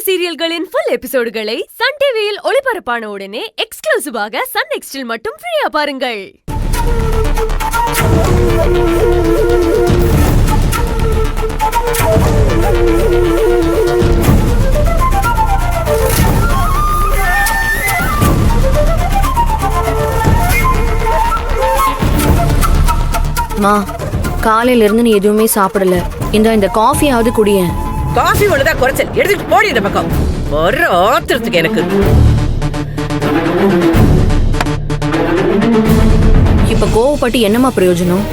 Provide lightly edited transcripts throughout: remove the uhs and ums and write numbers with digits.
சீரியல்களின் full எபிசோடுகளை Sun டிவியில் ஒளிபரப்பான உடனே எக்ஸ்க்ளூசிவாக சன் நெக்ஸ்டில் மட்டும் ஃப்ரீயா பாருங்கள். மா, காலையில இருந்து நீ எதுவுமே சாப்பிடல. இந்த காஃபியாவது குடியேன். காஃபி ஒண்ணுதான் குறைச்சல். எடுத்துட்டு போடி இந்த பக்கம். ஒரு ஆத்திரத்துக்கு எனக்கு. இப்ப கோவப்பட்டு என்னமா பிரயோஜனம்?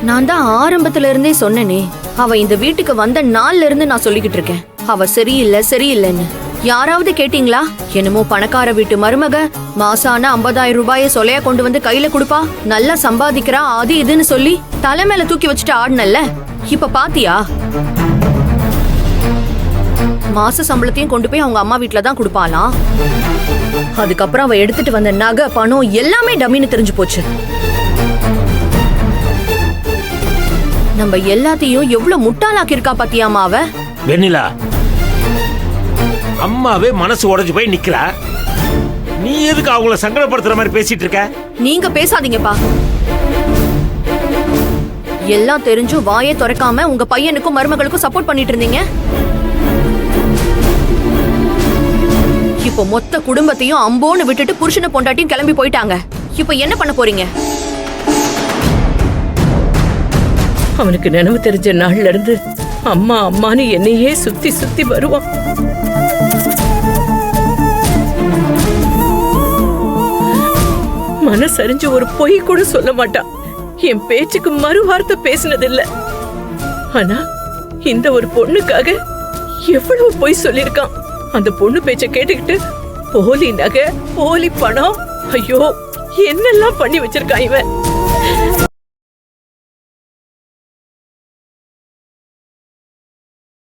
நான் தான் ஆரம்பத்துல இருந்தே சொன்னேனே, அவ இந்த வீட்டுக்கு வந்த நாள்ல இருந்து நான் சொல்லிக்கிட்டு இருக்கேன், அவ சரியில்லைன்னு. யாராவது கேட்டீங்களா? என்னமோ பணக்கார வீட்டு மருமக, மாசான 50,000 ரூபாய சொலையா கொண்டு வந்து கையில கொடுப்பா, நல்லா சம்பாதிக்கிறா, அது இதுன்னு சொல்லி தலை மேல தூக்கி வச்சுட்டு ஆடுனல்ல. இப்ப பாத்தியா? மாச சம்பளத்தையும் கொண்டு போய் அவங்க அம்மா வீட்டுல தான் கொடுப்பாளாம். அதுக்கப்புறம் அவ எடுத்துட்டு வந்த நகை, பணம் எல்லாமே டம்மின்னு தெரிஞ்சு போச்சு. நம்ம எல்லாத்தையும் எவ்வளவு முட்டாளாக்கி இருக்கா பாத்தியாமா அவ. வெண்ணிலா, அம்மாவே மனசு உடைஞ்சு போய் நிக்கிறா, நீ எதுக்கு அவங்கள சங்கடப்படுத்துற மாதிரி பேசிட்டு இருக்க? நீங்க பேசாதீங்கப்பா. எல்லாம் தெரிஞ்சும் வாயே திறக்காம உங்க பையனுக்கும் மருமகளுக்கும் சப்போர்ட் பண்ணிட்டு இருந்தீங்க. இப்போ மொத்த குடும்பத்தையும் அம்போன்னு விட்டுட்டு புருஷனை பொண்டாட்டியும் கிளம்பி போயிட்டாங்க. இப்போ என்ன பண்ண போறீங்க? அவனுக்கு நினைவு தெரிஞ்ச நாள்ல இருந்து அம்மா அம்மான்னு என்னையே சுத்தி சுத்தி வருவான். மனசறிஞ்சு ஒரு பொய் கூட சொல்ல மாட்டான். என் பேச்சுக்கு மறு வார்த்தை பேசினதில்ல. ஆனா இந்த ஒரு பொண்ணுக்காக எவ்வளவு பொய் சொல்லிருக்கான். அந்த பொண்ணு பேச்ச கேட்டுக்கிட்டு போலி நகை, போலி பணம், ஐயோ என்னெல்லாம் பண்ணி வச்சிருக்கான் இவன்.